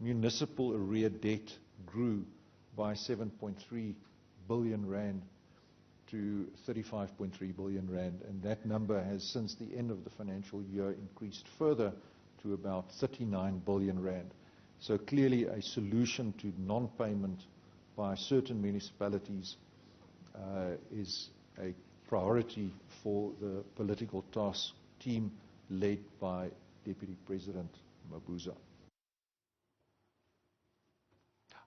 municipal arrear debt grew by 7.3 billion rand to 35.3 billion rand, and that number has since the end of the financial year increased further to about 39 billion rand. So clearly a solution to non-payment by certain municipalities is a priority for the political task team led by Deputy President Mabuza.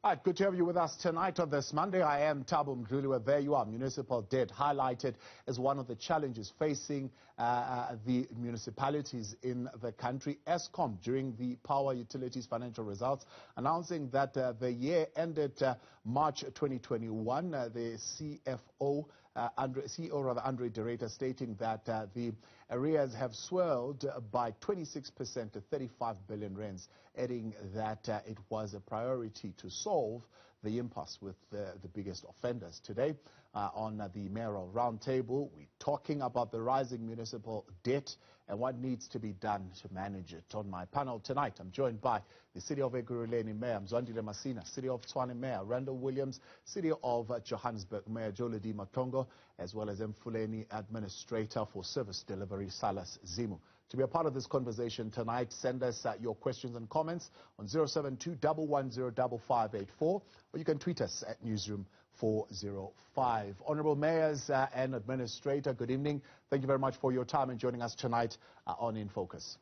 All right, good to have you with us tonight on this Monday. I am Thabo Mdluli. There you are, municipal debt highlighted as one of the challenges facing the municipalities in the country. Eskom, during the Power Utilities financial results, announcing that the year ended March 2021, the CEO Andre de Ruyter stating that the arrears have swelled by 26% to 35 billion rands, adding that it was a priority to solve the impasse with the biggest offenders. Today, on the mayoral roundtable, we're talking about the rising municipal debt and what needs to be done to manage it. On my panel tonight, I'm joined by the City of Ekurhuleni Mayor Mzwandile Masina, City of Tshwane Mayor Randall Williams, City of Johannesburg Mayor Jolodi Matongo, as well as Emfuleni Administrator for Service Delivery Salas Zimu. To be a part of this conversation tonight, send us your questions and comments on 072-110-5584, or you can tweet us at Newzroom 405. Honourable Mayors and Administrator, good evening. Thank you very much for your time and joining us tonight on In Focus.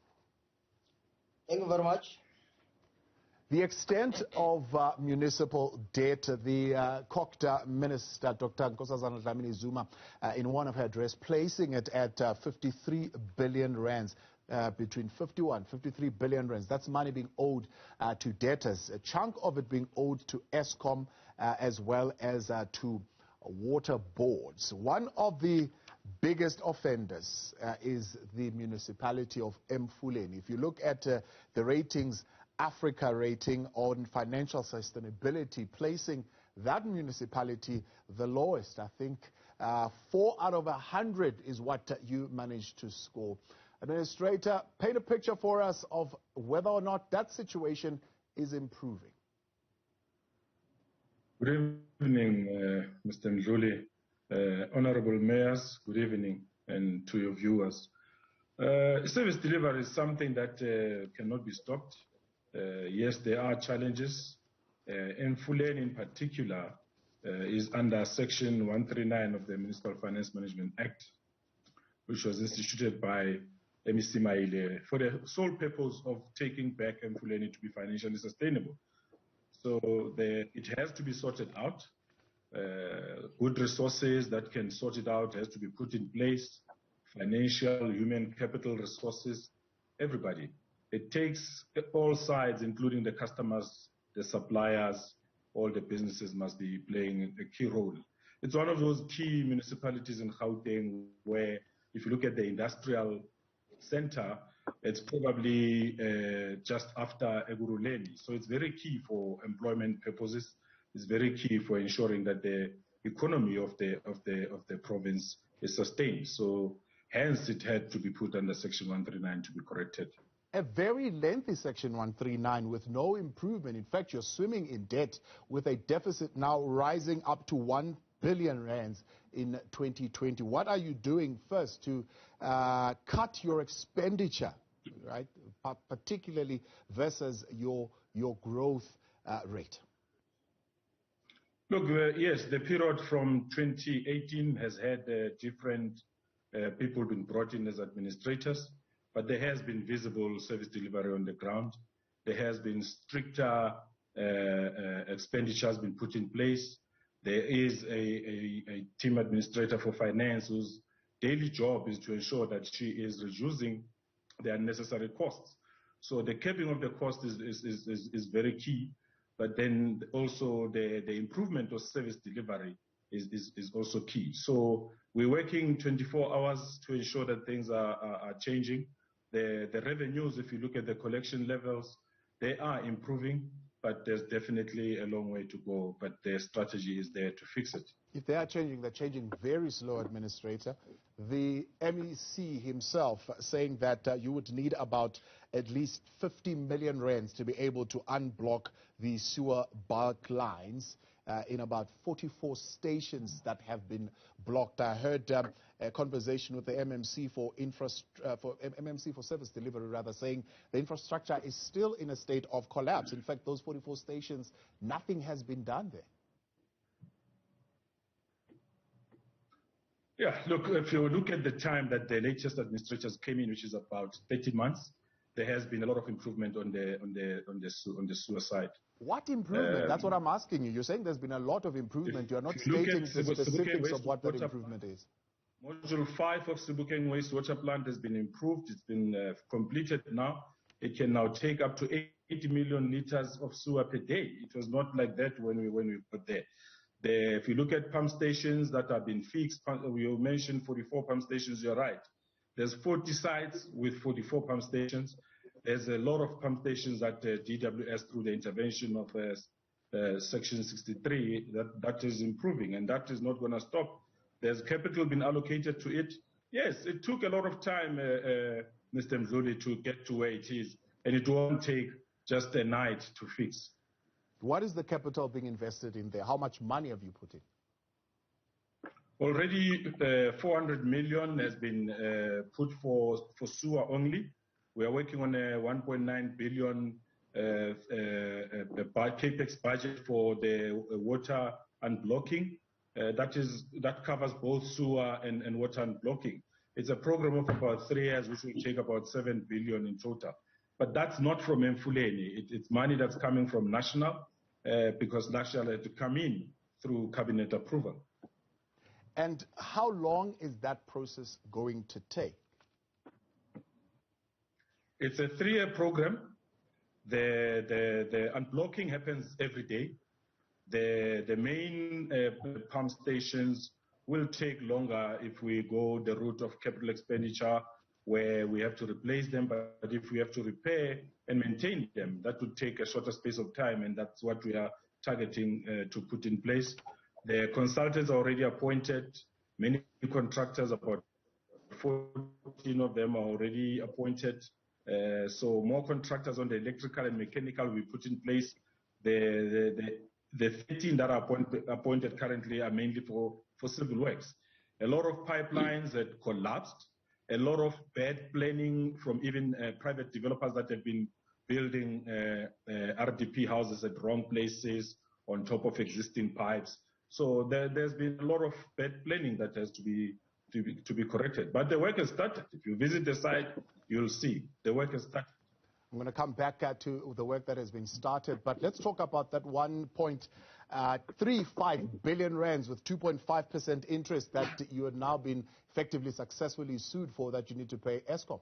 Thank you very much. The extent of municipal debt, the COCTA Minister, Dr. Nkosazana Dlamini Zuma, in one of her address, placing it at 53 billion rands, between 53 billion rands. That's money being owed to debtors, a chunk of it being owed to Eskom as well as to water boards. One of the biggest offenders is the municipality of Emfuleni. If you look at the ratings, Africa rating on financial sustainability, placing that municipality the lowest. I think 4 out of 100 is what you managed to score. Administrator, paint a picture for us of whether or not that situation is improving. Good evening, Mr. Mdluli, honorable mayors, good evening, and to your viewers. Service delivery is something that cannot be stopped. Yes, there are challenges. Emfuleni in particular is under Section 139 of the Municipal Finance Management Act, which was instituted by MEC Maile for the sole purpose of taking back Emfuleni to be financially sustainable. So it has to be sorted out. Good resources that can sort it out has to be put in place. Financial, human capital resources, everybody. It takes all sides, including the customers, the suppliers, all the businesses must be playing a key role. It's one of those key municipalities in Gauteng where, if you look at the industrial center, it's probably just after Ekurhuleni. So it's very key for employment purposes. It's very key for ensuring that the economy of the province is sustained. So hence it had to be put under Section 139 to be corrected. A very lengthy Section 139 with no improvement. In fact, you're swimming in debt with a deficit now rising up to 1 billion rands in 2020. What are you doing first to cut your expenditure, right, particularly versus your growth rate? Look, yes, the period from 2018 has had different people been brought in as administrators. But there has been visible service delivery on the ground. There has been stricter expenditures been put in place. There is a team administrator for finance whose daily job is to ensure that she is reducing the unnecessary costs. So the capping of the cost is very key. But then also the improvement of service delivery is also key. So we're working 24 hours to ensure that things are changing. The revenues, if you look at the collection levels, they are improving. but there's definitely a long way to go, but their strategy is there to fix it. If they are changing, they're changing very slow, Administrator. The MEC himself saying that you would need about at least 50 million rands to be able to unblock the sewer bulk lines in about 44 stations that have been blocked. I heard a conversation with the MMC for service delivery, rather, saying the infrastructure is still in a state of collapse. In fact, those 44 stations, nothing has been done there. Yeah, look, if you look at the time that the latest administrators came in, which is about 30 months, there has been a lot of improvement on the sewer side. What improvement? That's what I'm asking you. You're saying there's been a lot of improvement. You're not stating the specifics of what that improvement is. Module 5 of Sebokeng wastewater plant has been improved. It's been completed now. It can now take up to 80 million liters of sewer per day. It was not like that when we got there. If you look at pump stations that have been fixed, we mentioned 44 pump stations, you're right. There's 40 sites with 44 pump stations. There's a lot of pump stations at DWS through the intervention of Section 63 that is improving, and that is not going to stop. There's capital been allocated to it. Yes, it took a lot of time, Mr. Mzuli, to get to where it is, and it won't take just a night to fix. What is the capital being invested in there? How much money have you put in? Already 400 million has been put for sewer only. We are working on a 1.9 billion capex budget for the water unblocking. That covers both sewer and water unblocking. It's a program of about 3 years, which will take about 7 billion in total. But that's not from Emfuleni. It's money that's coming from national, because national had to come in through cabinet approval. And how long is that process going to take? It's a 3-year program. The unblocking happens every day. The main pump stations will take longer if we go the route of capital expenditure, where we have to replace them. But if we have to repair and maintain them, that would take a shorter space of time, and that's what we are targeting to put in place. The consultants are already appointed. Many contractors, about 14 of them, are already appointed. So more contractors on the electrical and mechanical will be put in place. The 13 that are appointed currently are mainly for civil works. A lot of pipelines had collapsed. A lot of bad planning from even private developers that have been building RDP houses at wrong places on top of existing pipes. So there's been a lot of bad planning that has to be corrected. But the work has started. If you visit the site, you'll see the work has started. I'm going to come back to the work that has been started, but let's talk about that 1.35 billion rands with 2.5% interest that you have now been effectively successfully sued for, that you need to pay Eskom.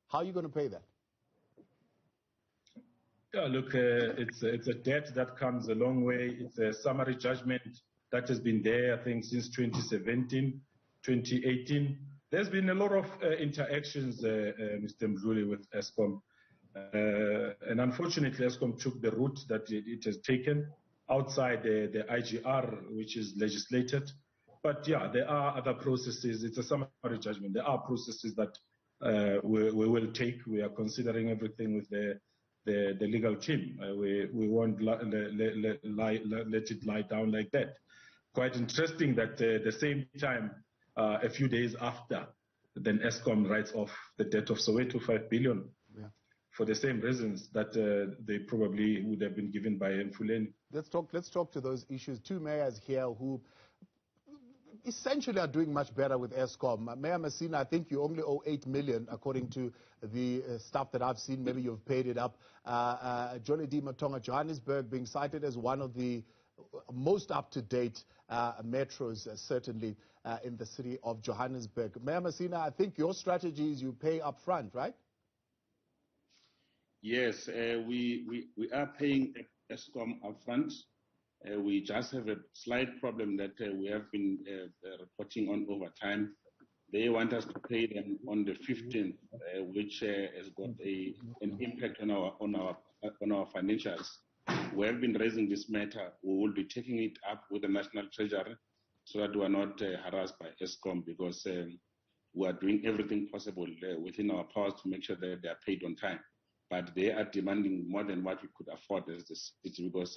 How are you going to pay that? Yeah, look, it's a debt that comes a long way. It's a summary judgment that has been there, I think, since 2017, 2018. There's been a lot of interactions, Mr. Mzuli, with Eskom. And unfortunately, Eskom took the route that it has taken outside the IGR, which is legislated. But yeah, there are other processes. It's a summary judgment. There are processes that we will take. We are considering everything with the legal team. We won't let it lie down like that. Quite interesting that the same time, a few days after, then Eskom writes off the debt of Soweto, 5 billion. Yeah. For the same reasons that they probably would have been given by Emfuleni. Let's talk to those issues. Two mayors here who essentially are doing much better with Eskom. Mayor Masina, I think you only owe 8 million, according to the stuff that I've seen. Maybe you've paid it up. Johnny D. Matonga, Johannesburg, being cited as one of the most up-to-date metros, certainly in the city of Johannesburg. Mayor Masina, I think your strategy is you pay up front, right? Yes, we are paying Eskom upfront. We just have a slight problem that we have been reporting on over time. They want us to pay them on the 15th, which has got an impact on our financials. we have been raising this matter. We will be taking it up with the National Treasury so that we are not harassed by Eskom, because we are doing everything possible within our powers to make sure that they are paid on time. But they are demanding more than what we could afford as the city, because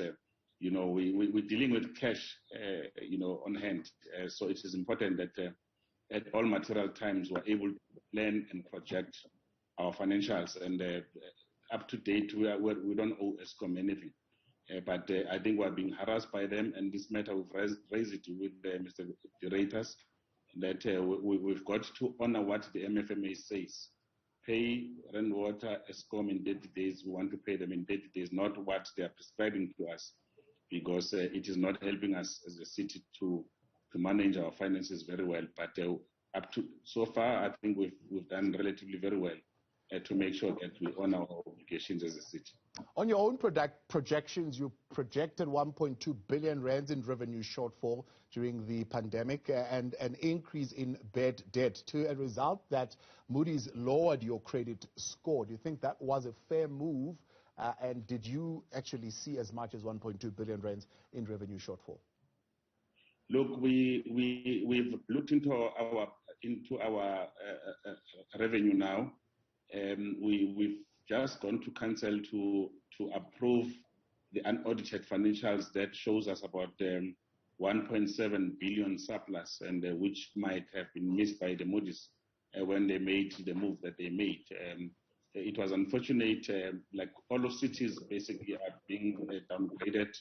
we're dealing with cash, on hand. So it is important that at all material times we're able to plan and project our financials. And up to date, we don't owe Eskom anything. But I think we're being harassed by them, and this matter we've raised it with Mr. Directors, that we've got to honor what the MFMA says. Pay rainwater, Eskom in 30 days. We want to pay them in 30 days, not what they are prescribing to us, because it is not helping us as a city to manage our finances very well. But up to so far, I think we've done relatively very well to make sure that we honor our obligations as a city. On your own projections, you projected 1.2 billion rands in revenue shortfall during the pandemic and an increase in bad debt, to a result that Moody's lowered your credit score. Do you think that was a fair move? And did you actually see as much as 1.2 billion rands in revenue shortfall? Look, we've looked into our revenue now. We've just gone to council to approve the unaudited financials that shows us about 1.7 billion surplus, and which might have been missed by the Moody's when they made the move that they made. It was unfortunate, like all of cities basically are being downgraded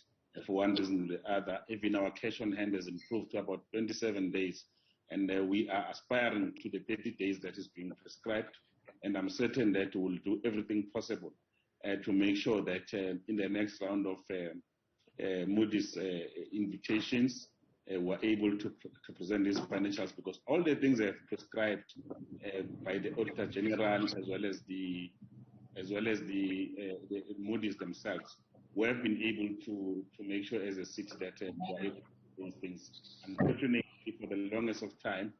for one reason or the other. Even our cash on hand has improved to about 27 days, and we are aspiring to the 30 days that is being prescribed. And I'm certain that we'll do everything possible to make sure that in the next round of Moody's invitations, we're able to present these financials, because all the things they have prescribed by the Auditor General as well as the Moody's themselves, we have been able to make sure as a city that we're able to do those things. Unfortunately, for the longest of time,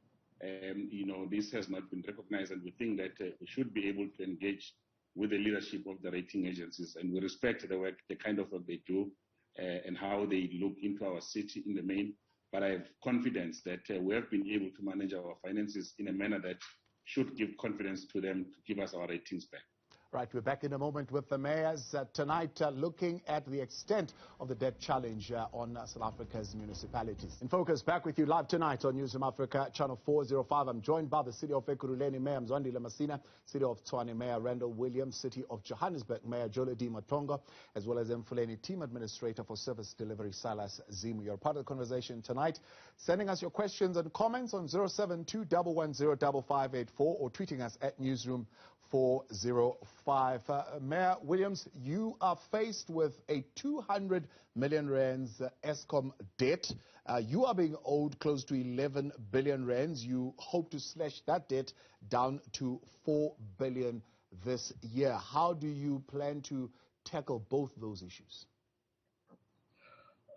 this has not been recognized, and we think that we should be able to engage with the leadership of the rating agencies, and we respect the work, the kind of work they do, and how they look into our city in the main. But I have confidence that we have been able to manage our finances in a manner that should give confidence to them to give us our ratings back. Right, we're back in a moment with the mayors tonight, looking at the extent of the debt challenge on South Africa's municipalities. In focus, back with you live tonight on Newzroom Afrika, channel 405. I'm joined by the City of Ekurhuleni Mayor Mzwandile Masina, City of Tshwane Mayor Randall Williams, City of Johannesburg Mayor Jolodi Matongo, as well as Emfuleni Team Administrator for Service Delivery Silas Zimu. You're part of the conversation tonight, sending us your questions and comments on 072-110-5584 or tweeting us at Newzroom 405. Mayor Williams, you are faced with a 200 million rands Eskom debt. You are being owed close to 11 billion rands. You hope to slash that debt down to 4 billion this year. How do you plan to tackle both those issues?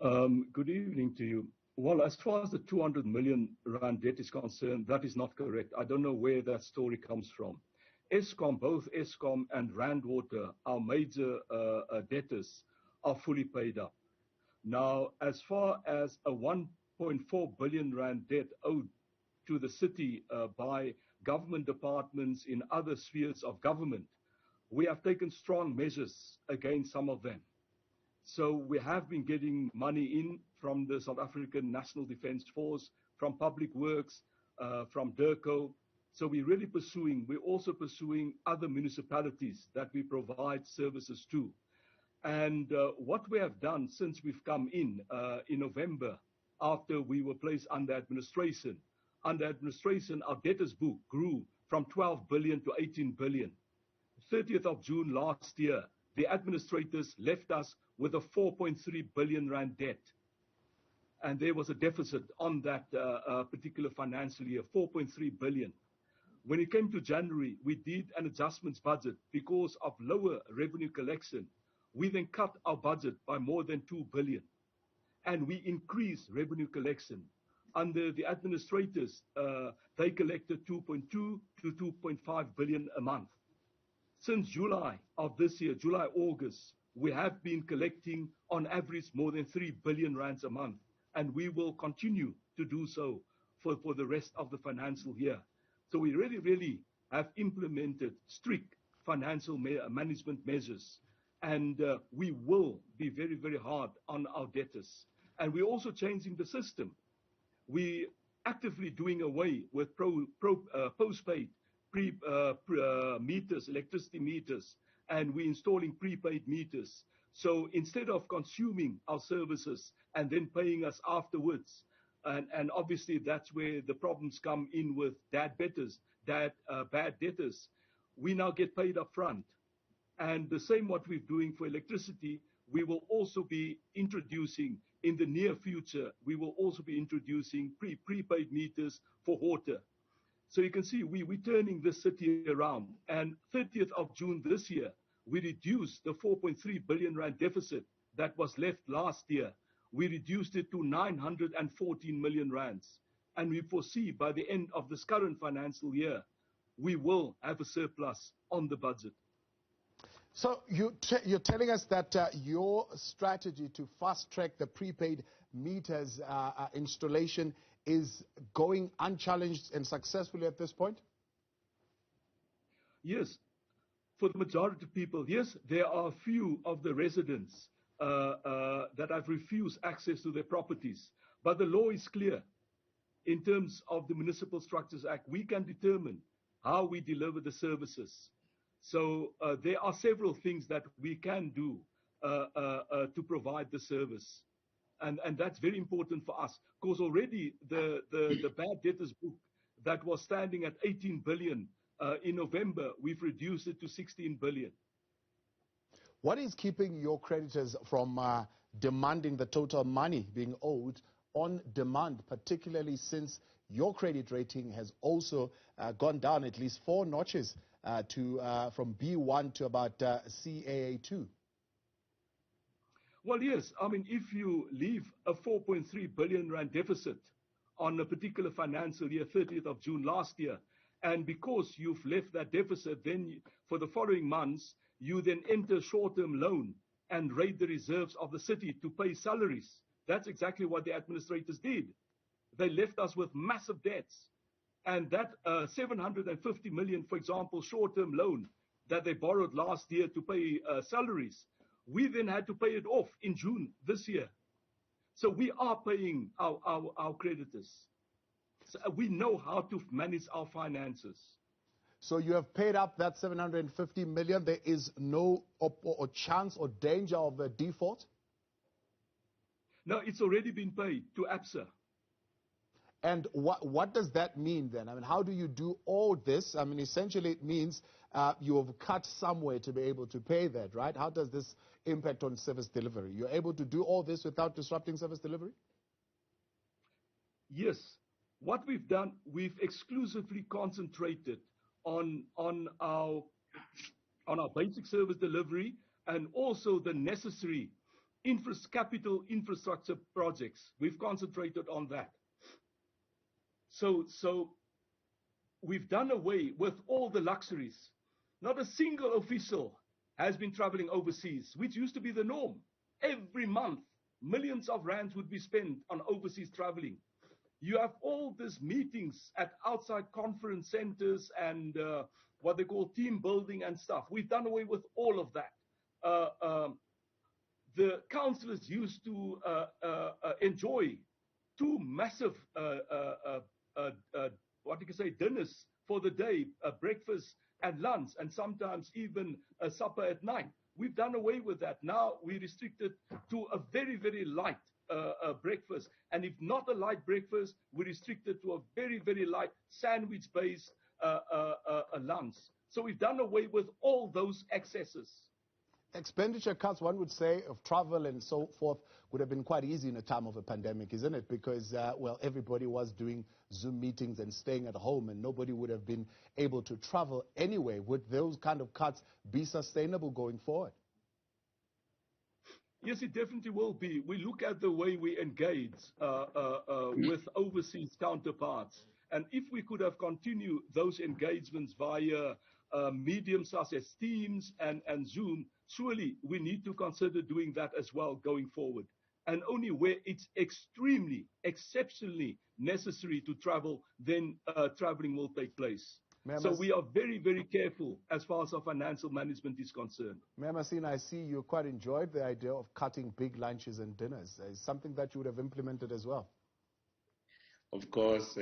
Good evening to you. Well, as far as the 200 million rand debt is concerned, that is not correct. I don't know where that story comes from. Eskom, both Eskom and Randwater, our major debtors, are fully paid up. Now, as far as a 1.4 billion rand debt owed to the city by government departments in other spheres of government, we have taken strong measures against some of them. So we have been getting money in from the South African National Defence Force, from Public Works, from DIRCO. So we're also pursuing other municipalities that we provide services to. And what we have done since we've come in November, after we were placed under administration, our debtors book grew from 12 billion to 18 billion. 30th of June last year, the administrators left us with a 4.3 billion rand debt. And there was a deficit on that particular financial year, 4.3 billion. When it came to January, we did an adjustments budget because of lower revenue collection. We then cut our budget by more than 2 billion. And we increased revenue collection. Under the administrators, they collected 2.2 to 2.5 billion a month. Since July of this year, July, August, We have been collecting on average more than 3 billion rands a month, and we will continue to do so for the rest of the financial year. So we really have implemented strict financial management measures, and we will be very hard on our debtors. And we're also changing the system. We actively doing away with postpaid meters, electricity meters, and we're installing prepaid meters. So instead of consuming our services and then paying us afterwards, and obviously that's where the problems come in with bad debtors, we now get paid up front. And the same what we're doing for electricity, we will also be introducing in the near future, we will also be introducing prepaid meters for water. So you can see we're turning this city around. And 30th of June this year, we reduced the 4.3 billion rand deficit that was left last year. We reduced it to 914 million rands. And we foresee by the end of this current financial year, we will have a surplus on the budget. So you're telling us that your strategy to fast-track the prepaid meters installation is going unchallenged and successfully at this point? Yes. For the majority of people, yes, there are a few of the residents that have refused access to their properties. But the law is clear. In terms of the Municipal Structures Act, we can determine how we deliver the services. So there are several things that we can do to provide the service. And that's very important for us, because already the bad debtors book that was standing at 18 billion in November, we've reduced it to 16 billion. What is keeping your creditors from demanding the total money being owed on demand, particularly since your credit rating has also gone down at least 4 notches from B1 to about CAA2? Well, yes. I mean, if you leave a 4.3 billion rand deficit on a particular financial year, 30th of June last year, and because you've left that deficit, then for the following months, you then enter short-term loan and raid the reserves of the city to pay salaries. That's exactly what the administrators did. They left us with massive debts. And that 750 million, for example, short-term loan that they borrowed last year to pay salaries, we then had to pay it off in June this year. So we are paying our creditors. So we know how to manage our finances. So you have paid up that 750 million. There is no chance or danger of a default? No, it's already been paid to ABSA. And what does that mean then? I mean, how do you do all this? I mean, essentially it means you have cut somewhere to be able to pay that, right? How does this impact on service delivery? You're able to do all this without disrupting service delivery? Yes. What we've done, we've exclusively concentrated on our basic service delivery and also the necessary capital infrastructure projects. We've concentrated on that. So we've done away with all the luxuries. Not a single official has been traveling overseas, which used to be the norm. Every month, millions of rands would be spent on overseas traveling. You have all these meetings at outside conference centers and what they call team building and stuff. We've done away with all of that. The councillors used to enjoy 2 massive dinners for the day, breakfast and lunch, and sometimes even a supper at night. We've done away with that. Now we restricted to a very light breakfast, and if not a light breakfast, we restricted to a very light sandwich-based lunch. So we've done away with all those excesses. Expenditure cuts, one would say, of travel and so forth would have been quite easy in a time of a pandemic, isn't it? Because, everybody was doing Zoom meetings and staying at home, and nobody would have been able to travel anyway. Would those kind of cuts be sustainable going forward? Yes, it definitely will be. We look at the way we engage with overseas counterparts. And if we could have continued those engagements via mediums such as Teams and Zoom, surely we need to consider doing that as well going forward. And only where it's extremely, exceptionally necessary to travel, then traveling will take place. So we are very, very careful as far as our financial management is concerned. Mayor Masina, I see you quite enjoyed the idea of cutting big lunches and dinners. Is something that you would have implemented as well? Of course,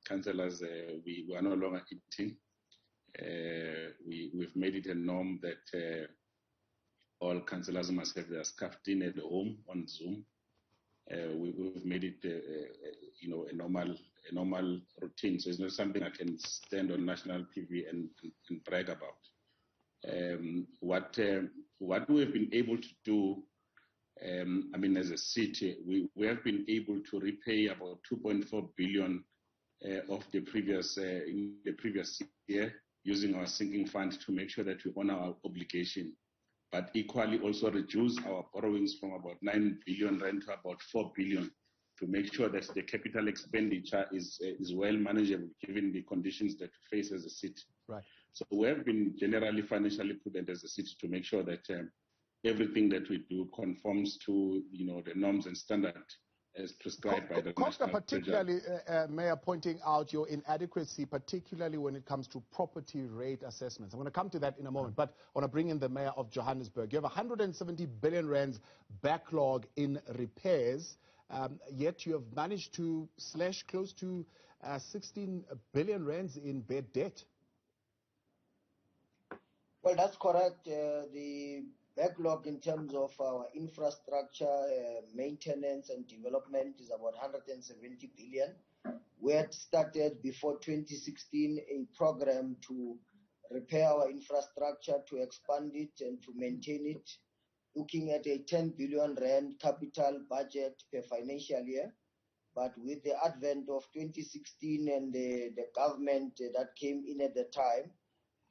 councillors, we are no longer eating. We've made it a norm that all councillors must have their staff dinner at home on Zoom. We've made it, a normal routine. So it's not something I can stand on national TV and brag about. What we have been able to do, as a city, we have been able to repay about 2.4 billion of the previous in the previous year using our sinking fund to make sure that we honor our obligation, but equally also reduce our borrowings from about 9 billion rand to about 4 billion to make sure that the capital expenditure is well manageable given the conditions that we face as a city. Right. So we have been generally financially prudent as a city to make sure that everything that we do conforms to the norms and standards as prescribed by the Costa, national particularly, Mayor, pointing out your inadequacy, particularly when it comes to property rate assessments. I'm going to come to that in a moment, but I want to bring in the Mayor of Johannesburg. You have 170 billion rands backlog in repairs, yet you have managed to slash close to 16 billion rands in bad debt. Well, that's correct. The backlog in terms of our infrastructure, maintenance and development is about 170 billion. We had started before 2016 a program to repair our infrastructure, to expand it and to maintain it, looking at a 10 billion rand capital budget per financial year. But with the advent of 2016 and the government that came in at the time,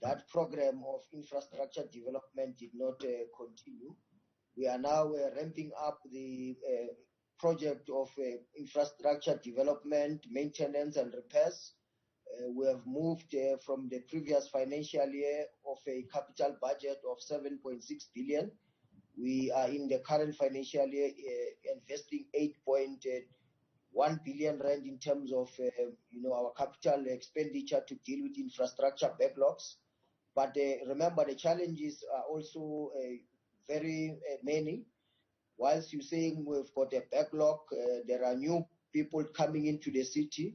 that program of infrastructure development did not continue. We are now ramping up the project of infrastructure development, maintenance and repairs. We have moved from the previous financial year of a capital budget of 7.6 billion. We are in the current financial year investing 8.1 billion rand in terms of our capital expenditure to deal with infrastructure backlogs. But remember, the challenges are also very many. Whilst you're saying we've got a backlog, there are new people coming into the city,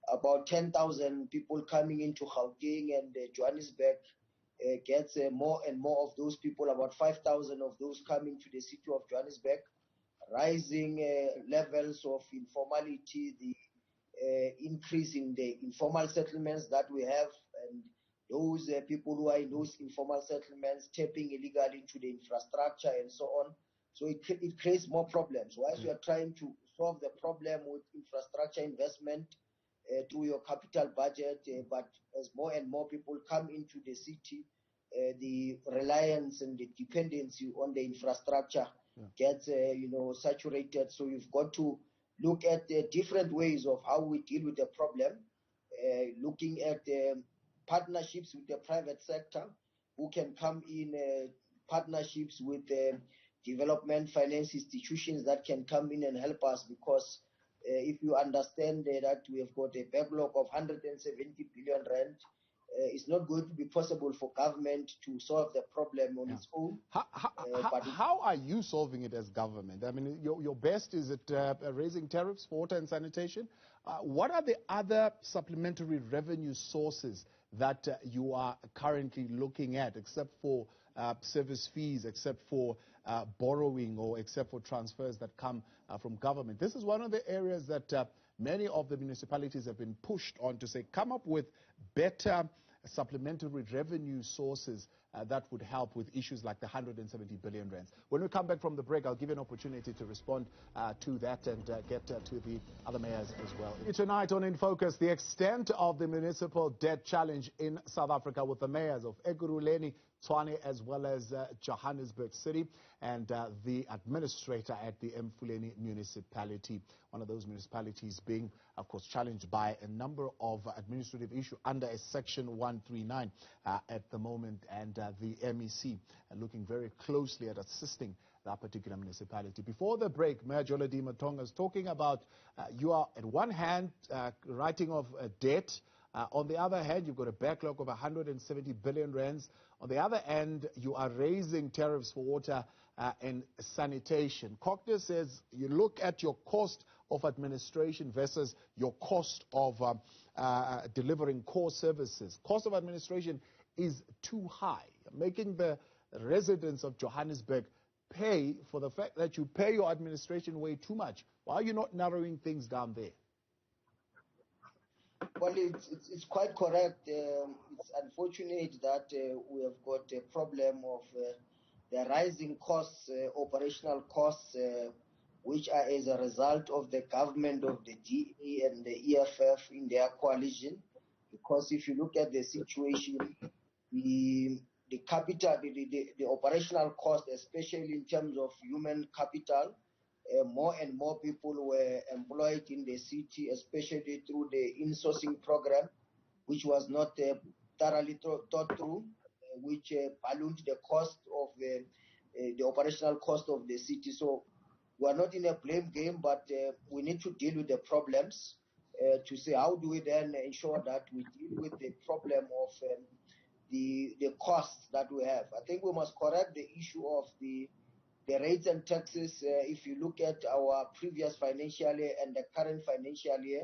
about 10,000 people coming into Gauteng, and Johannesburg gets more and more of those people, about 5,000 of those coming to the city of Johannesburg, rising levels of informality, the increase in the informal settlements that we have, and those people who are in those informal settlements tapping illegally into the infrastructure and so on. So it creates more problems. Whilst you are trying to solve the problem with infrastructure investment through your capital budget, but as more and more people come into the city, the reliance and the dependency on the infrastructure gets saturated. So you've got to look at different ways of how we deal with the problem, looking at partnerships with the private sector who can come in, partnerships with development finance institutions that can come in and help us, because if you understand that we have got a backlog of 170 billion rand, it's not going to be possible for government to solve the problem on its own. How are you solving it as government? I mean, your best is at raising tariffs for water and sanitation. What are the other supplementary revenue sources that you are currently looking at, except for service fees, except for borrowing, or except for transfers that come from government? This is one of the areas that many of the municipalities have been pushed on to say, come up with better supplementary revenue sources that would help with issues like the 170 billion rands. When we come back from the break, I'll give you an opportunity to respond to that and get to the other mayors as well. Tonight on In Focus, the extent of the municipal debt challenge in South Africa with the mayors of Ekurhuleni, Tshwane as well as Johannesburg City, and the administrator at the Emfuleni municipality, one of those municipalities being, of course, challenged by a number of administrative issues under a Section 139 at the moment, and the MEC looking very closely at assisting that particular municipality. Before the break, Mayor Joladi Matonga is talking about you are, at one hand, writing off debt. On the other hand, you've got a backlog of 170 billion rands. On the other hand, you are raising tariffs for water and sanitation. Cockner says you look at your cost of administration versus your cost of delivering core services. Cost of administration is too high, making the residents of Johannesburg pay for the fact that you pay your administration way too much. Why are you not narrowing things down there? Well, it's quite correct. It's unfortunate that we have got a problem of the rising costs, operational costs, which are as a result of the government of the DA and the EFF in their coalition. Because if you look at the situation, the capital, the operational cost, especially in terms of human capital, more and more people were employed in the city, especially through the insourcing program, which was not thoroughly thought through, which ballooned the cost of the operational cost of the city. So we are not in a blame game, but we need to deal with the problems to say how do we then ensure that we deal with the problem of the costs that we have. I think we must correct the issue of the rates and taxes. If you look at our previous financial year and the current financial year,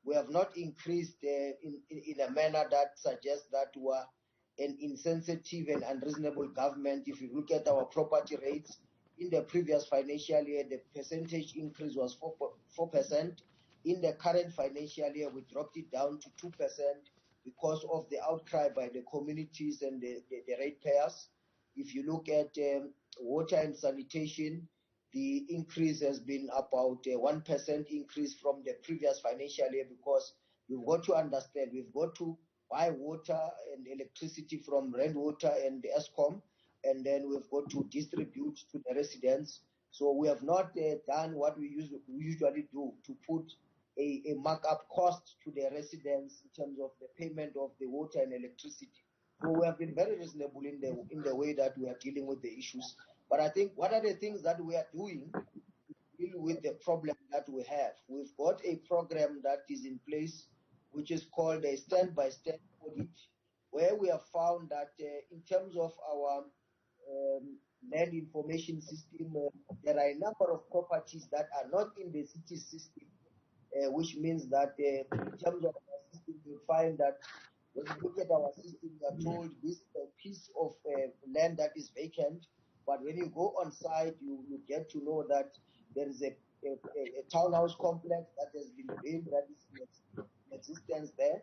we have not increased in a manner that suggests that we are an insensitive and unreasonable government. If you look at our property rates, in the previous financial year, the percentage increase was 4%. In the current financial year, we dropped it down to 2% because of the outcry by the communities and the ratepayers. If you look at water and sanitation, the increase has been about a 1% increase from the previous financial year, because we've got to understand, we've got to buy water and electricity from Rainwater and the ESCOM, and then we've got to distribute to the residents. So we have not done what we usually do, to put a markup cost to the residents in terms of the payment of the water and electricity. So we have been very reasonable in the way that we are dealing with the issues. But I think what are the things that we are doing to deal with the problem that we have? We've got a program that is in place, which is called a stand-by-stand audit, where we have found that in terms of our land information system, there are a number of properties that are not in the city system, which means that in terms of our system, you find that when you look at our system, you are told this is a piece of land that is vacant, but when you go on site, you get to know that there is a townhouse complex that has been built that is in existence there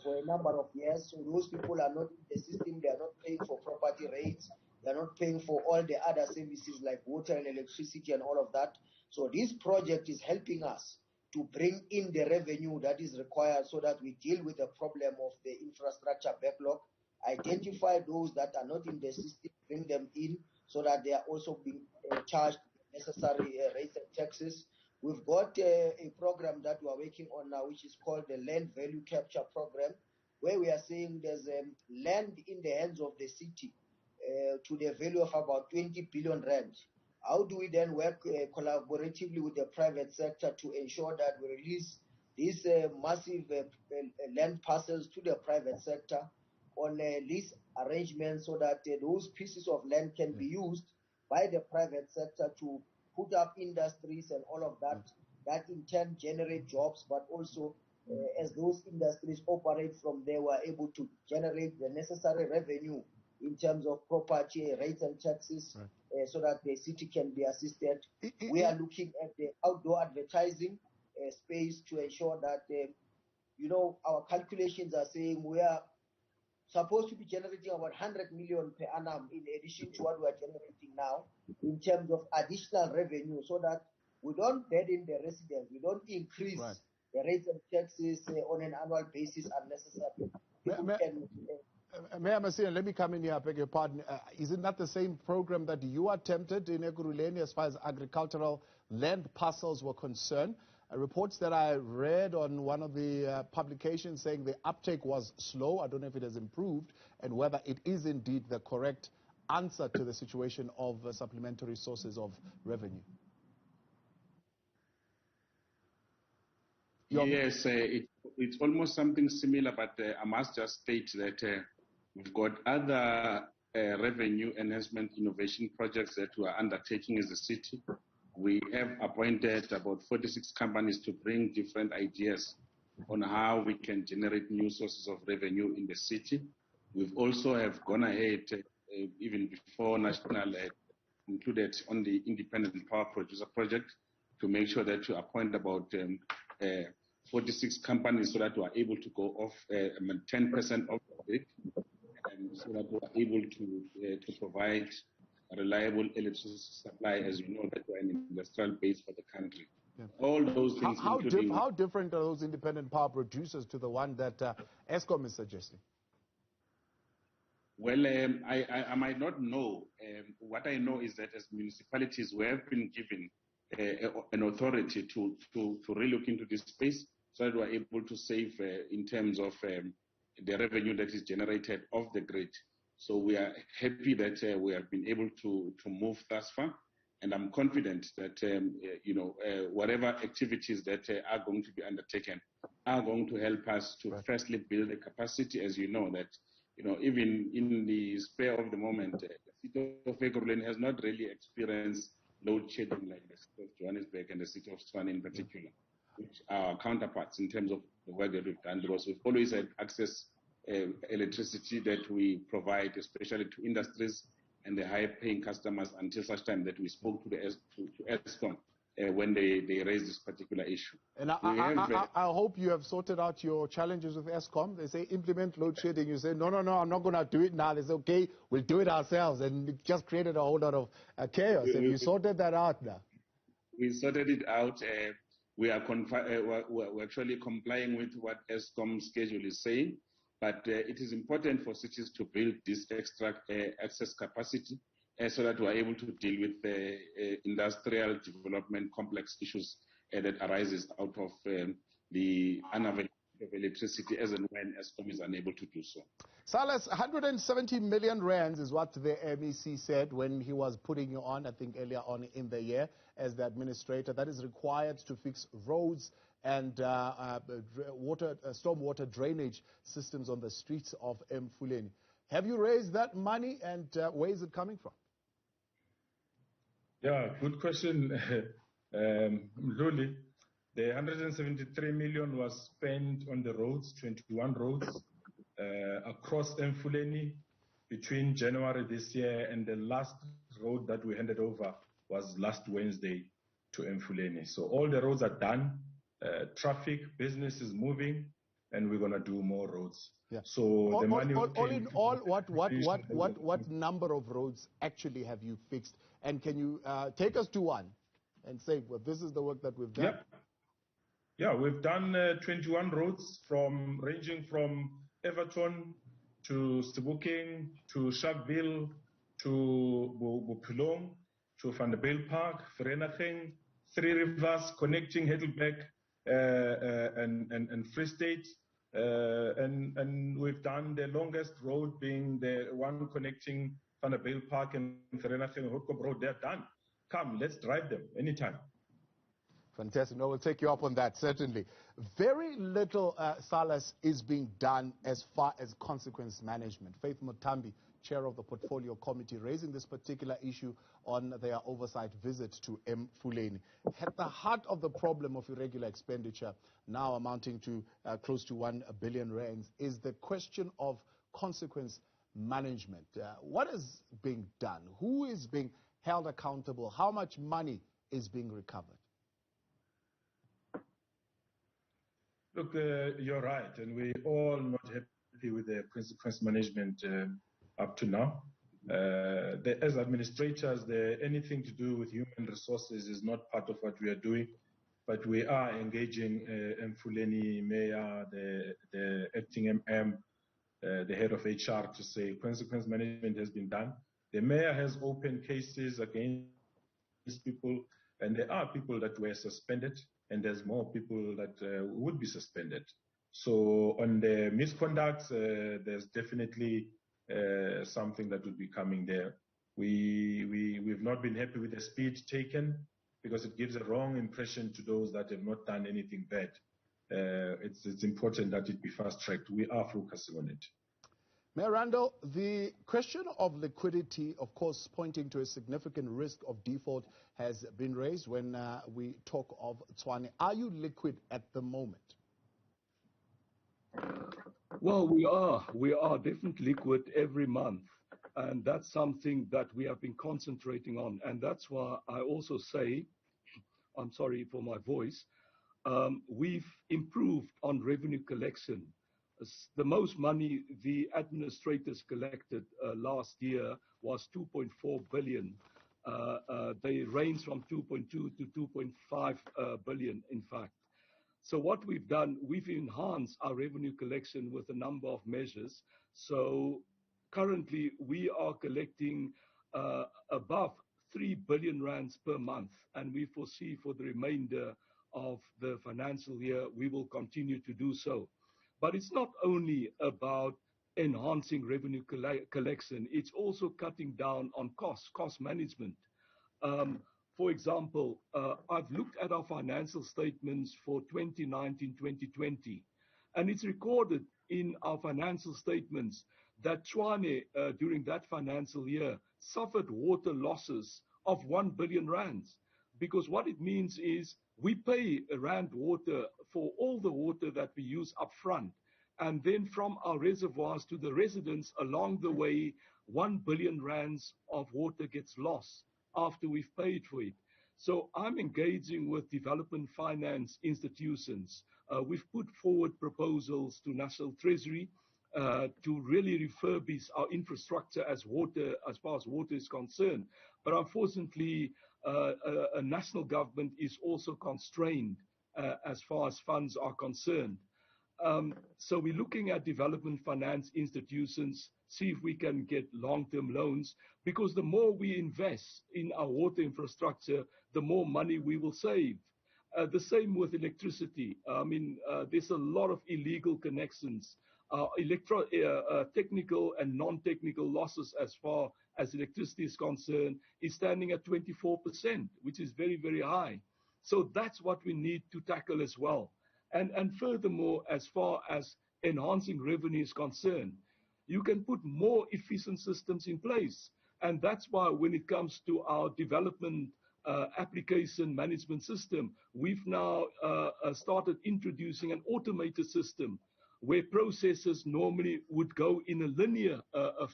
for a number of years. So those people are not in the system, they are not paying for property rates, they are not paying for all the other services like water and electricity and all of that. So this project is helping us to bring in the revenue that is required so that we deal with the problem of the infrastructure backlog, identify those that are not in the system, bring them in so that they are also being charged necessary rates and taxes. We've got a program that we are working on now, which is called the Land Value Capture Program, where we are saying there's land in the hands of the city to the value of about 20 billion rand. How do we then work collaboratively with the private sector to ensure that we release these massive land parcels to the private sector on lease arrangements so that those pieces of land can be used by the private sector to put up industries and all of that, that in turn generate jobs, but also as those industries operate from there, we're able to generate the necessary revenue in terms of property rates and taxes, so that the city can be assisted. We are looking at the outdoor advertising space to ensure that, our calculations are saying we are supposed to be generating about 100 million per annum in addition to what we are generating now in terms of additional revenue, so that we don't burden the residents, we don't increase the rates and taxes on an annual basis unnecessarily. Mayor Masiane, let me come in here, I beg your pardon. Isn't that the same program that you attempted in Ekurhuleni as far as agricultural land parcels were concerned? Reports that I read on one of the publications saying the uptake was slow. I don't know if it has improved and whether it is indeed the correct answer to the situation of supplementary sources of revenue. Yes, it's almost something similar, but I must just state that we've got other revenue enhancement innovation projects that we are undertaking as a city. We have appointed about 46 companies to bring different ideas on how we can generate new sources of revenue in the city. We've also have gone ahead, even before national, included on the independent power producer project, to make sure that we appoint about 46 companies so that we are able to go off 10% of it, so that we are able to provide a reliable electricity supply, as you know, that we're an industrial base for the country. Yeah. All those things, how different are those independent power producers to the one that Eskom is suggesting? Well, I might not know. What I know is that as municipalities, we have been given an authority to really look into this space so that we're able to save in terms of the revenue that is generated off the grid. So we are happy that we have been able to move thus far, and I'm confident that whatever activities that are going to be undertaken are going to help us to firstly build a capacity. As you know, that even in the spare of the moment, the city of Ekurhuleni has not really experienced load shedding like the city of Johannesburg and the city of Tshwane in particular, which are counterparts in terms of the work that we've done, because we've always had access electricity that we provide, especially to industries and the high-paying customers, until such time that we spoke to Eskom when they raised this particular issue. And I hope you have sorted out your challenges with Eskom. They say implement load shedding. You say, no, I'm not going to do it now. They say, okay, we'll do it ourselves. And it just created a whole lot of chaos. And you sorted that out now. We sorted it out. We're actually complying with what Eskom's schedule is saying. But it is important for cities to build this extra access capacity so that we are able to deal with the industrial development complex issues that arises out of the unavailability of electricity as and when Eskom is unable to do so. Silas, 170 million rands is what the MEC said when he was putting you on, I think earlier on in the year, as the administrator. That is required to fix roads and stormwater drainage systems on the streets of Emfuleni. Have you raised that money, and where is it coming from? Yeah, good question. Really, the 173 million was spent on the roads, 21 roads across Emfuleni between January this year, and the last road that we handed over was last Wednesday to Emfuleni. So all the roads are done. Traffic, business is moving, and we're going to do more roads. Yeah. So the money all in all, what number of roads actually have you fixed? And can you take us to one and say, well, this is the work that we've done? Yep. Yeah, we've done 21 roads ranging from Everton to Sebokeng to Sharpeville to Bophelong to Van der Bijl Park, Vereniging, Three Rivers connecting Heidelberg and Free State. And we've done the longest road being the one connecting Van der Bijl Park and Vereniging Hoekop Road. They're done. Come, let's drive them anytime. Fantastic. No, we'll take you up on that, certainly. Very little, Silas, is being done as far as consequence management. Faith Mutambi, chair of the portfolio committee, raising this particular issue on their oversight visit to Emfuleni. At the heart of the problem of irregular expenditure, now amounting to close to 1 billion rands, is the question of consequence management. What is being done? Who is being held accountable? How much money is being recovered? Look, you're right, and we're all not happy with the consequence management up to now. As administrators, anything to do with human resources is not part of what we are doing, but we are engaging Emfuleni Mayor, the acting MM, the head of HR to say consequence management has been done. The mayor has opened cases against people, and there are people that were suspended, and there's more people that would be suspended. So on the misconducts, there's definitely something that would be coming there. We've not been happy with the speed taken because it gives a wrong impression to those that have not done anything bad. It's important that it be fast-tracked. We are focusing on it. Mayor Randall, the question of liquidity, of course, pointing to a significant risk of default has been raised when we talk of Tshwane. Are you liquid at the moment? Well, we are definitely liquid every month, and that's something that we have been concentrating on, and that's why I also say, I'm sorry for my voice, we've improved on revenue collection. The most money the administrators collected last year was 2.4 billion. They range from 2.2 to 2.5 billion, in fact. So what we've done, we've enhanced our revenue collection with a number of measures. So currently we are collecting above 3 billion rands per month, and we foresee for the remainder of the financial year we will continue to do so. But it's not only about enhancing revenue collection, it's also cutting down on cost management. For example, I've looked at our financial statements for 2019-2020, and it's recorded in our financial statements that Tshwane, during that financial year, suffered water losses of 1 billion rands. Because what it means is we pay rand water for all the water that we use up front. And then from our reservoirs to the residents along the way, 1 billion rands of water gets lost after we've paid for it. So I'm engaging with development finance institutions. We've put forward proposals to National Treasury to really refurbish our infrastructure as far as water is concerned. But unfortunately, a national government is also constrained as far as funds are concerned. So we're looking at development finance institutions, see if we can get long-term loans, because the more we invest in our water infrastructure, the more money we will save. The same with electricity. I mean, there's a lot of illegal connections. Technical and non-technical losses as far as electricity is concerned is standing at 24%, which is very, very high. So that's what we need to tackle as well. And furthermore, as far as enhancing revenue is concerned, you can put more efficient systems in place. And that's why when it comes to our development application management system, we've now started introducing an automated system where processes normally would go in a linear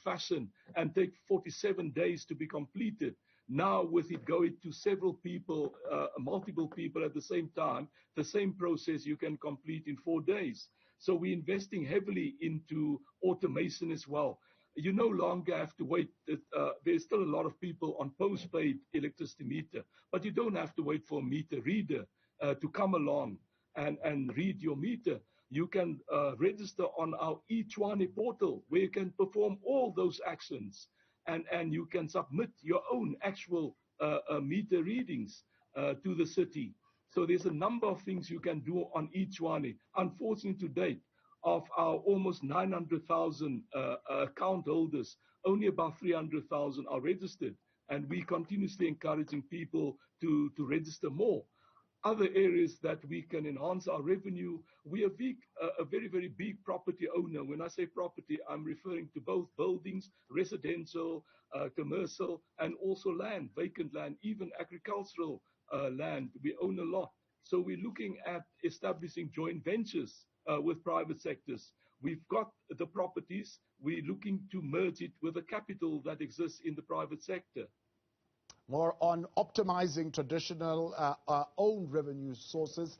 fashion and take 47 days to be completed. Now, with it going to several people, multiple people at the same time, the same process you can complete in 4 days. So we're investing heavily into automation as well. You no longer have to wait. There's still a lot of people on postpaid electricity meter, but you don't have to wait for a meter reader to come along and read your meter. You can register on our eTshwane portal where you can perform all those actions. And you can submit your own actual meter readings to the city. So there's a number of things you can do on eTshwane. Unfortunately, to date, of our almost 900,000 account holders, only about 300,000 are registered. And we're continuously encouraging people to register more. Other areas that we can enhance our revenue, we are a very, very big property owner. When I say property, I'm referring to both buildings, residential, commercial, and also land, vacant land, even agricultural land. We own a lot. So we're looking at establishing joint ventures with private sectors. We've got the properties. We're looking to merge it with the capital that exists in the private sector. More on optimizing traditional own revenue sources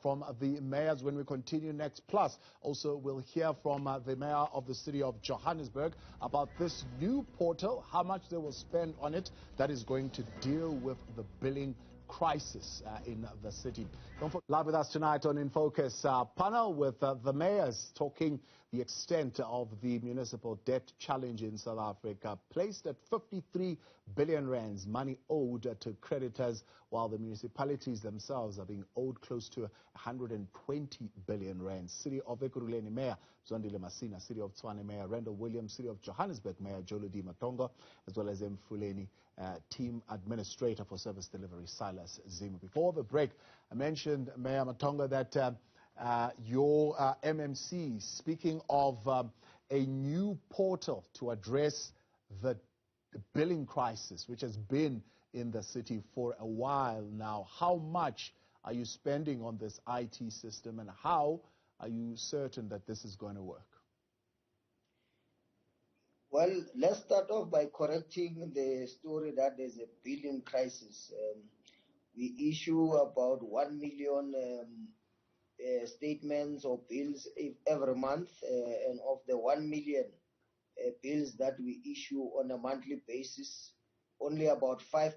from the mayors when we continue next. Plus, also we'll hear from the mayor of the city of Johannesburg about this new portal, how much they will spend on it that is going to deal with the billing crisis in the city. Don't forget, live with us tonight on In Focus panel with the mayors talking the extent of the municipal debt challenge in South Africa, placed at 53 billion rands, money owed to creditors, while the municipalities themselves are being owed close to 120 billion rands. City of Ekurhuleni Mayor Zondile Masina, City of Tshwane Mayor Randall Williams, City of Johannesburg Mayor Jolodi Matongo, as well as Emfuleni Team Administrator for Service Delivery Silas Zimu. Before the break, I mentioned, Mayor Matongo, that your MMC, speaking of a new portal to address the billing crisis, which has been in the city for a while now. How much are you spending on this IT system, and how are you certain that this is going to work? Well, let's start off by correcting the story that there's a billing crisis. We issue about 1 million statements or bills every month, and of the 1 million bills that we issue on a monthly basis, only about 5%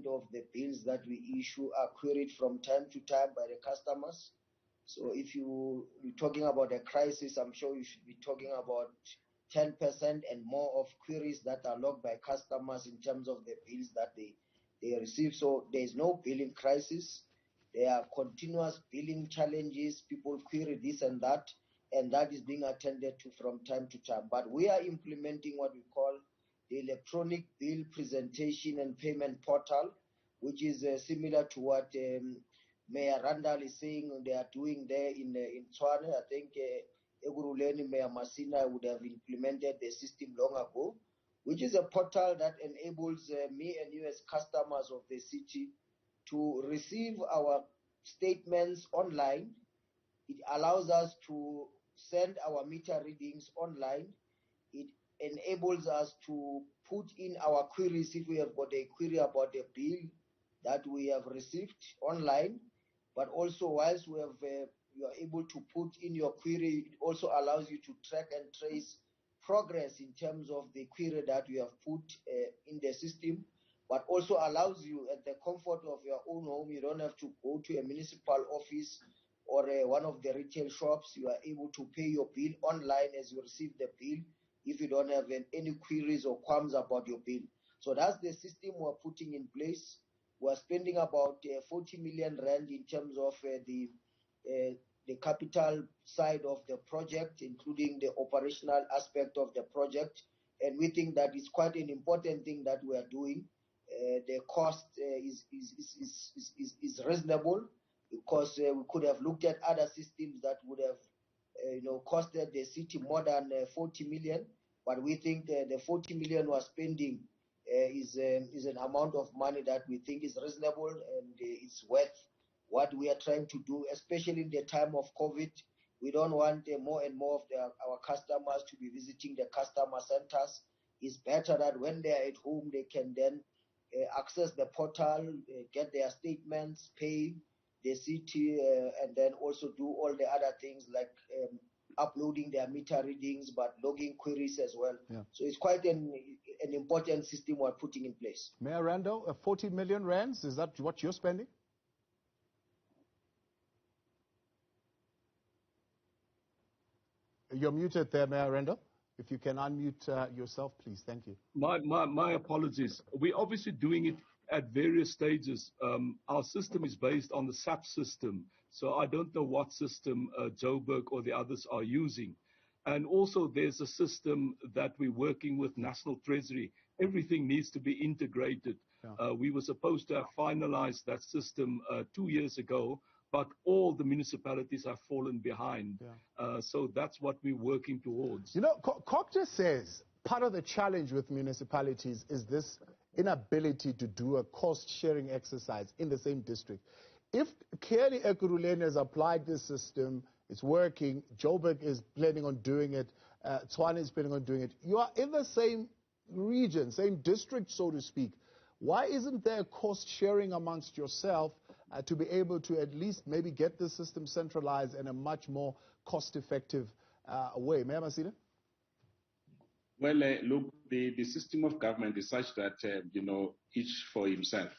of the bills that we issue are queried from time to time by the customers. So if you're talking about a crisis, I'm sure you should be talking about 10% and more of queries that are logged by customers in terms of the bills that they receive. So there's no billing crisis. There are continuous billing challenges. People query this and that is being attended to from time to time. But we are implementing what we call the electronic bill presentation and payment portal, which is similar to what Mayor Randall is saying they are doing there in Tshwane. I think Ekurhuleni Mayor Masina would have implemented the system long ago, which is a portal that enables me and you as customers of the city to receive our statements online. It allows us to send our meter readings online. It enables us to put in our queries if we have got a query about a bill that we have received online. But also, whilst we have, you are able to put in your query, it also allows you to track and trace progress in terms of the query that you have put in the system, but also allows you at the comfort of your own home. You don't have to go to a municipal office or one of the retail shops. You are able to pay your bill online as you receive the bill if you don't have any queries or qualms about your bill. So that's the system we're putting in place. We're spending about 40 million rand in terms of the capital side of the project, including the operational aspect of the project. And we think that is quite an important thing that we are doing. The cost is reasonable, because we could have looked at other systems that would have costed the city more than 40 million. But we think the 40 million we're spending is an amount of money that we think is reasonable, and it's worth what we are trying to do, especially in the time of COVID. We don't want more and more of our customers to be visiting the customer centers. It's better that when they are at home, they can then access the portal, get their statements, pay the city, and then also do all the other things like uploading their meter readings, but logging queries as well. Yeah. So it's quite an important system we're putting in place. Mayor Randall, 40 million rands, is that what you're spending? You're muted there, Mayor Randall. If you can unmute yourself, please. Thank you. My apologies. We're obviously doing it at various stages. Our system is based on the SAP system, so I don't know what system Joburg or the others are using. And also there's a system that we're working with National Treasury. Everything needs to be integrated. Yeah. We were supposed to have finalized that system 2 years ago, but all the municipalities have fallen behind. Yeah. So that's what we're working towards. You know, Cocter says part of the challenge with municipalities is this inability to do a cost-sharing exercise in the same district. If clearly Ekurhuleni has applied this system, it's working, Joburg is planning on doing it, Tshwane is planning on doing it, you are in the same region, same district, so to speak. Why isn't there cost sharing amongst yourself to be able to at least maybe get the system centralized in a much more cost-effective way? Mayor Masina? Well, look, the system of government is such that, each for himself.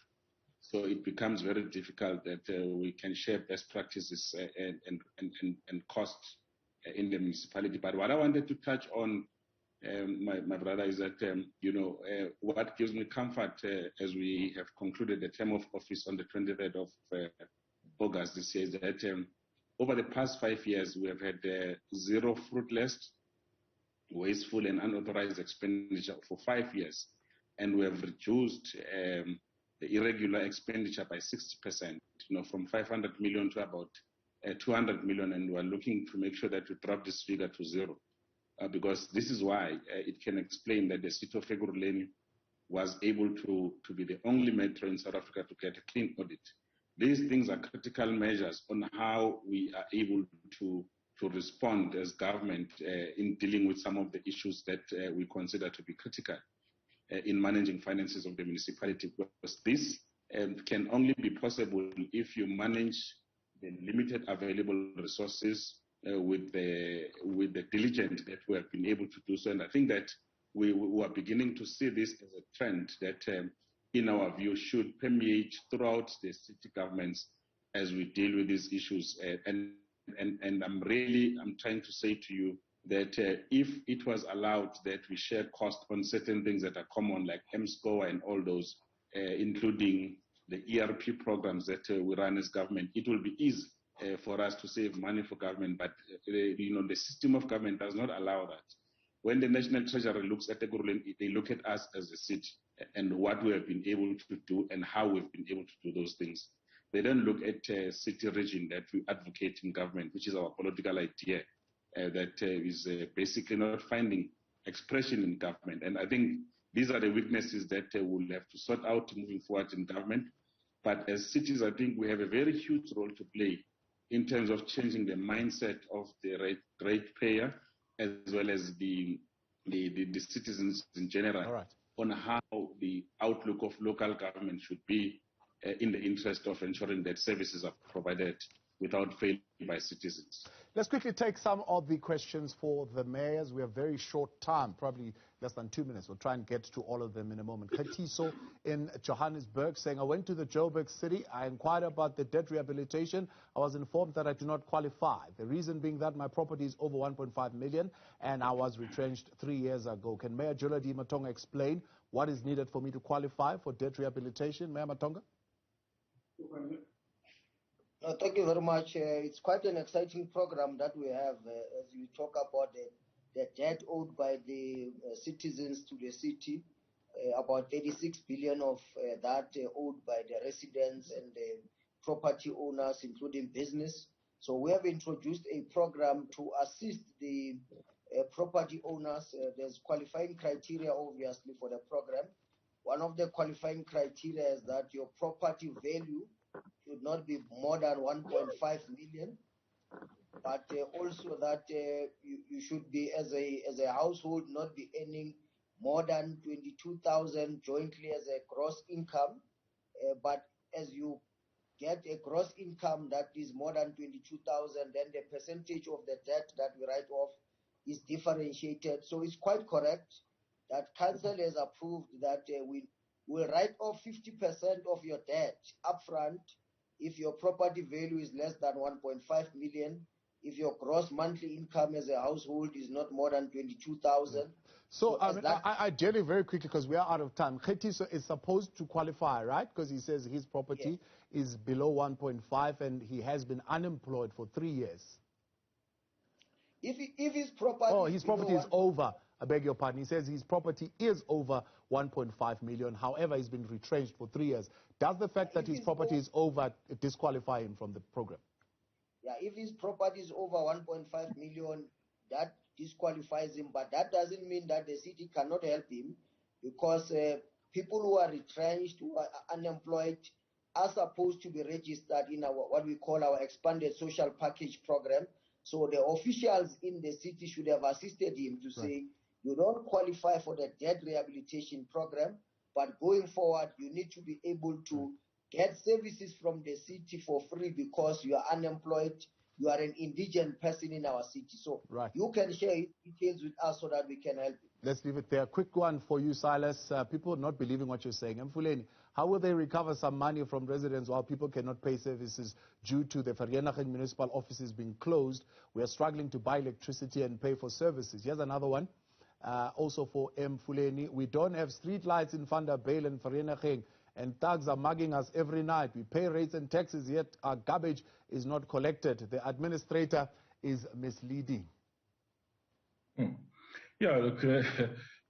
So it becomes very difficult that we can share best practices and costs in the municipality. But what I wanted to touch on, my brother, is that, what gives me comfort as we have concluded the term of office on the 23rd of August this year is that over the past 5 years, we have had zero fruitless, wasteful and unauthorized expenditure for 5 years. And we have reduced the irregular expenditure by 60%, from 500 million to about 200 million. And we're looking to make sure that we drop this figure to zero. Because this is why it can explain that the city of Ekurhuleni was able to be the only metro in South Africa to get a clean audit. These things are critical measures on how we are able to respond as government in dealing with some of the issues that we consider to be critical in managing finances of the municipality. Because this can only be possible if you manage the limited available resources with the diligence that we have been able to do so. And I think that we are beginning to see this as a trend that, in our view, should permeate throughout the city governments as we deal with these issues. And I'm trying to say to you that if it was allowed that we share cost on certain things that are common, like M-Score and all those, including the ERP programs that we run as government, it will be easy for us to save money for government. But the system of government does not allow that. When the National Treasury looks at Ekurhuleni, they look at us as a city and what we have been able to do and how we've been able to do those things. They don't look at city region that we advocate in government, which is our political idea that is basically not finding expression in government. And I think these are the weaknesses that we'll have to sort out moving forward in government. But as cities, I think we have a very huge role to play in terms of changing the mindset of the ratepayer as well as the citizens in general on how the outlook of local government should be in the interest of ensuring that services are provided without fail by citizens. Let's quickly take some of the questions for the mayors. We have very short time, probably less than 2 minutes. We'll try and get to all of them in a moment. Khatiso in Johannesburg saying, I went to the Joburg city. I inquired about the debt rehabilitation. I was informed that I do not qualify. The reason being that my property is over 1.5 million and I was retrenched 3 years ago. Can Mayor Joladi Matonga explain what is needed for me to qualify for debt rehabilitation? Mayor Matonga? Thank you very much. It's quite an exciting program that we have as we talk about the debt owed by the citizens to the city. About 36 billion of that owed by the residents and the property owners, including business. So we have introduced a program to assist the property owners. There's qualifying criteria, obviously, for the program. One of the qualifying criteria is that your property value should not be more than 1.5 million, but also that you should be, as a household, not be earning more than 22,000 jointly as a gross income. But as you get a gross income that is more than 22,000, then the percentage of the debt that we write off is differentiated. So it's quite correct that council has approved that we will write off 50% of your debt upfront if your property value is less than 1.5 million, if your gross monthly income as a household is not more than 22,000. So ideally, very quickly, because we are out of time, Khatiso is supposed to qualify, right? Because he says his property is below 1.5 and he has been unemployed for 3 years. If his property... Oh, his property is over. I beg your pardon. He says his property is over 1.5 million. However, he's been retrenched for 3 years. Does the fact that his property is over disqualify him from the program? Yeah, if his property is over 1.5 million, that disqualifies him. But that doesn't mean that the city cannot help him, because people who are retrenched, who are unemployed, are supposed to be registered in our what we call our expanded social package program. So the officials in the city should have assisted him to say, you don't qualify for the debt rehabilitation program, but going forward, you need to be able to get services from the city for free because you are unemployed, you are an indigent person in our city. So you can share details with us so that we can help you. Let's leave it there. Quick one for you, Silas. People not believing what you're saying. Emfuleni, how will they recover some money from residents while people cannot pay services due to the Vereeniging municipal offices being closed? We are struggling to buy electricity and pay for services. Here's another one. Also for Emfuleni, we don't have street lights in Vanderbijl and Vereeniging, and thugs are mugging us every night. We pay rates and taxes, yet our garbage is not collected. The administrator is misleading. Yeah, look,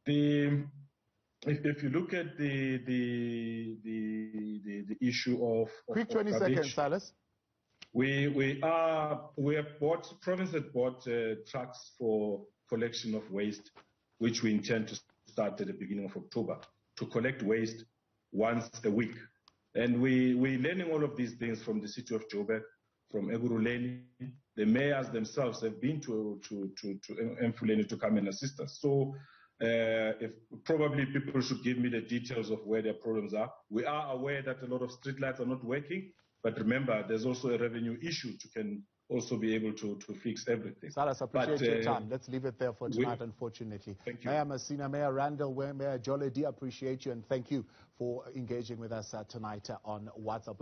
if you look at the issue of quick 20 garbage, seconds, Silas. Province had bought trucks for collection of waste, which we intend to start at the beginning of October, to collect waste once a week. And we're learning all of these things from the city of Joburg, from Ekurhuleni. The mayors themselves have been to Emfuleni to come and assist us. So if probably people should give me the details of where their problems are. We are aware that a lot of streetlights are not working, but remember, there's also a revenue issue to can also be able to fix everything. Silas, I appreciate your time. Let's leave it there for tonight, unfortunately. Thank you. Mayor Messina, Mayor Randall, Mayor Jolly, appreciate you, and thank you for engaging with us tonight on WhatsApp.